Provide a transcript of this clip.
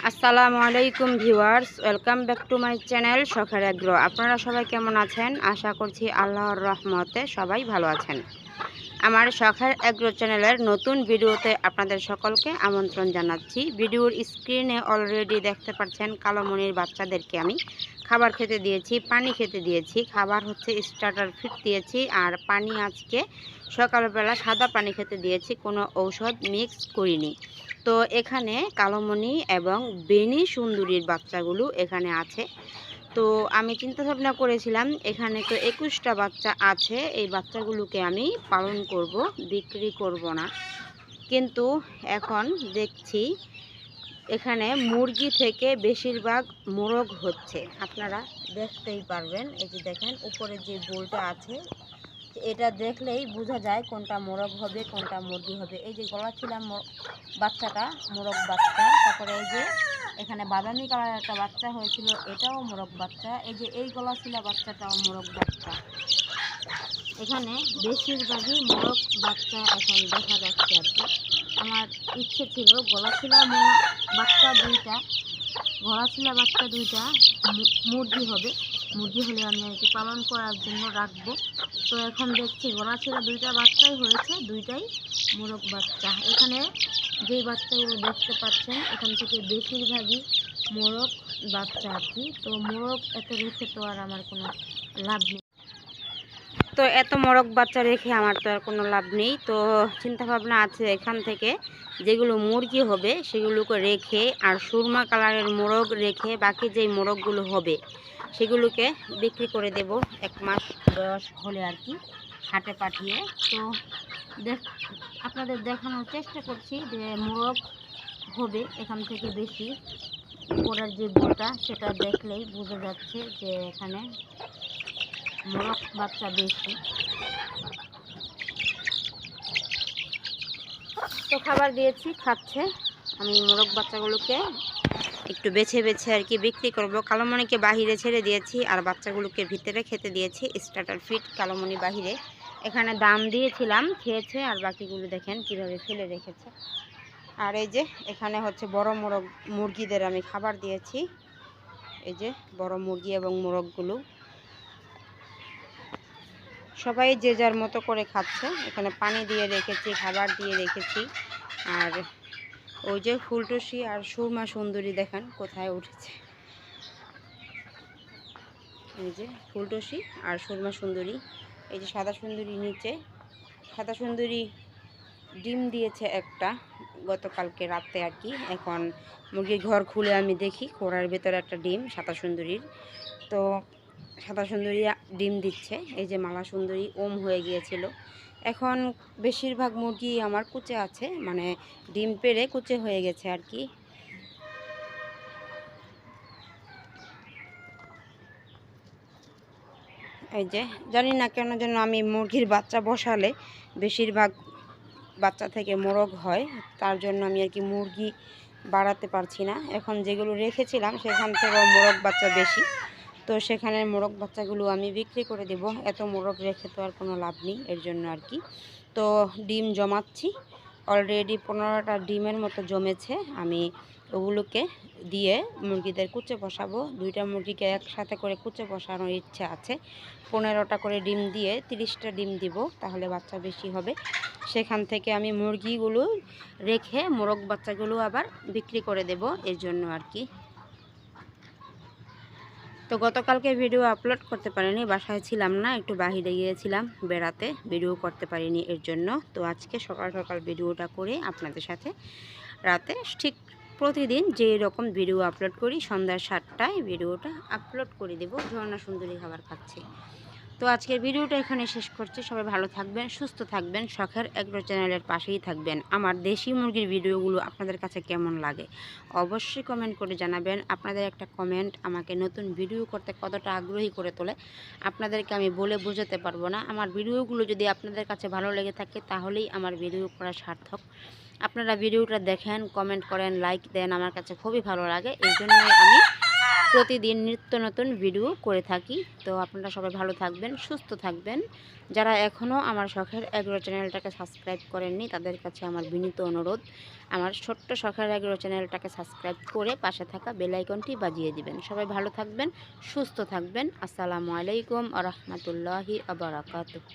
আসসালামু আলাইকুম viewers, welcome back to my channel শখের এগ্রো। আপনারা সবাই কেমন আছেন? আশা করছি আল্লাহর রহমতে সবাই ভালো আছেন। আমার শখের এগ্রো চ্যানেলের নতুন ভিডিওতে আপনাদের সকলকে আমন্ত্রণ জানাচ্ছি। ভিডিওর স্ক্রিনে অলরেডি দেখতে পাচ্ছেন কালোমণির বাচ্চাদেরকে আমি খাবার খেতে দিয়েছি, পানি খেতে দিয়েছি। খাবার হচ্ছে স্টার্টার ফিড দিয়েছি, আর পানি আজকে সকালবেলা সাদা পানি খেতে দিয়েছি, কোনো ঔষধ মিক্স করিনি। তো এখানে কালোমণি এবং বেনি সুন্দরীর বাচ্চাগুলো এখানে আছে। তো আমি চিন্তা ভাবনা করেছিলাম এখানে তো 21টা বাচ্চা আছে, এই বাচ্চাগুলোকে আমি পালন করব, বিক্রি করব না। কিন্তু এখন দেখছি এখানে মুরগি থেকে বেশিরভাগ মোরগ হচ্ছে। আপনারা দেখতেই পারবেন, এই যে দেখেন উপরে যে বোলটা আছে, এটা দেখলেই বোঝা যায় কোনটা মোরগ হবে কোনটা মুরগি হবে। এই যে গলাচিলা বাচ্চাটা মোরগ বাচ্চা, তারপরে এই যে এখানে বাদামি কালার একটা বাচ্চা হয়েছিল, এটাও মোরগ বাচ্চা। এই যে এই গলাচিলা বাচ্চাটাও মোরগ বাচ্চা। এখানে বেশিরভাগই মোরগ বাচ্চা এখন দেখা যাচ্ছে আর কি। আমার ইচ্ছে ছিল গলাচিলা বাচ্চা দুইটা মুরগি হবে, মুরগি হলে আমি আর কি পালন করার জন্য রাখবো। তো এখন দেখছি গলাচিলা দুইটা বাচ্চাই হয়েছে, দুইটাই মোরগ বাচ্চা। এখানে যেই বাচ্চাগুলো দেখতে পাচ্ছেন এখান থেকে বেশিরভাগই মোরগ বাচ্চা আর কি। তো মোরগ এত রেখে তো আর আমার কোনো লাভ নেই, তো এত মোরগ বাচ্চা রেখে আমার তো আর কোনো লাভ নেই। তো চিন্তা ভাবনা আছে এখান থেকে যেগুলো মুরগি হবে সেগুলোকে রেখে আর সুরমা কালারের মোরগ রেখে বাকি যেই মোরগগুলো হবে সেগুলোকে বিক্রি করে দেব 1 মাস বয়স হলে আর কি, হাটে পাঠিয়ে। তো আপনাদের দেখানোর চেষ্টা করছি যে মোরগ হবে এখান থেকে বেশি। উপরের যে বোলটা সেটা দেখলেই বোঝা যাচ্ছে যে এখানে মোরগ বাচ্চা বেশি। তো খাবার দিয়েছি, খাচ্ছে। আমি মোরগ বাচ্চাগুলোকে একটু বেছে বেছে আর কি বিক্রি করব। কালোমণিকে বাহিরে ছেড়ে দিয়েছি আর বাচ্চাগুলোকে ভিতরে খেতে দিয়েছি স্টার্টার ফিড। কালোমণি বাহিরে, এখানে দাম দিয়েছিলাম, খেয়েছে। আর বাকিগুলো দেখেন কিভাবে ফেলে রেখেছে। আর এই যে এখানে হচ্ছে বড় মুরগিদের আমি খাবার দিয়েছি। এই যে বড় মুরগি এবং মোরগগুলো সবাই যে যার মতো করে খাচ্ছে। এখানে পানি দিয়ে রেখেছি, খাবার দিয়ে রেখেছি। আর ওই যে ফুলটুসি আর সুরমা সুন্দরী দেখেন কোথায় উঠেছে। এই যে ফুলটুসি আর সুরমা সুন্দরী, এই যে সাদা সুন্দরী নিচে। সাদা সুন্দরী ডিম দিয়েছে একটা গতকালকে রাতে আর কি। এখন মুরগির ঘর খুলে আমি দেখি ঘোড়ার ভেতরে একটা ডিম সাদা সুন্দরীর। তো সাদা সুন্দরী ডিম দিচ্ছে। এই যে মালা সুন্দরী ওম হয়ে গিয়েছিল। এখন বেশিরভাগ মুরগি আমার কুচে আছে, মানে ডিম পেড়ে কুচে হয়ে গেছে আর কি। এই যে জানি না কেন যেন আমি মুরগির বাচ্চা বসালে বেশিরভাগ বাচ্চা থেকে মোরগ হয়, তার জন্য আমি আর কি মুরগি বাড়াতে পারছি না। এখন যেগুলো রেখেছিলাম সেখান থেকেও মোরগ বাচ্চা বেশি, তো সেখানে মোরগ বাচ্চাগুলো আমি বিক্রি করে দেব। এত মোরগ রেখে তো আর কোনো লাভ নেই, এর জন্য আর কি। তো ডিম জমাচ্ছি, অলরেডি 15টা ডিমের মতো জমেছে। আমি ওগুলোকে দিয়ে মুরগিদের কুচে বসাবো। 2টা মুরগিকে একসাথে করে কুচে বসানোর ইচ্ছা আছে। 15টা করে ডিম দিয়ে 30টা ডিম দিব, তাহলে বাচ্চা বেশি হবে। সেখান থেকে আমি মুরগিগুলো রেখে মোরগ বাচ্চাগুলো আবার বিক্রি করে দেব, এর জন্য আর কি। তো গতকালকে ভিডিও আপলোড করতে পারিনি, বাসায় ছিলাম না, একটু বাহিরে গিয়েছিলাম বেড়াতে, ভিডিও করতে পারিনি এর জন্য। তো আজকে সকাল সকাল ভিডিওটা করে আপনাদের সাথে রাতে ঠিক প্রতিদিন যেই রকম ভিডিও আপলোড করি সন্ধ্যা 7টায় ভিডিওটা আপলোড করে দেব। ঝর্ণা সুন্দরী খাবার খাচ্ছে। তো আজকের ভিডিওটা এখানে শেষ করছি। সবাই ভালো থাকবেন, সুস্থ থাকবেন, শখের এগ্রো চ্যানেলের পাশেই থাকবেন। আমার দেশি মুরগির ভিডিওগুলো আপনাদের কাছে কেমন লাগে অবশ্যই কমেন্ট করে জানাবেন। আপনাদের একটা কমেন্ট আমাকে নতুন ভিডিও করতে কতটা আগ্রহী করে তোলে আপনাদেরকে আমি বলে বোঝাতে পারবো না। আমার ভিডিওগুলো যদি আপনাদের কাছে ভালো লেগে থাকে তাহলেই আমার ভিডিও করা সার্থক। আপনারা ভিডিওটা দেখেন, কমেন্ট করেন, লাইক দেন, আমার কাছে খুবই ভালো লাগে। এই জন্যই আমি প্রতিদিন নিত্য নতুন ভিডিও করে থাকি। তো আপনারা সবাই ভালো থাকবেন, সুস্থ থাকবেন। যারা এখনও আমার শখের এগ্রো চ্যানেলটাকে সাবস্ক্রাইব করেননি তাদের কাছে আমার বিনীত অনুরোধ, আমার ছোট্ট শখের এগ্রো চ্যানেলটাকে সাবস্ক্রাইব করে পাশে থাকা বেল আইকনটি বাজিয়ে দিবেন। সবাই ভালো থাকবেন, সুস্থ থাকবেন। আসসালামু আলাইকুম ওয়া রাহমাতুল্লাহি ওয়া বারাকাতুহু।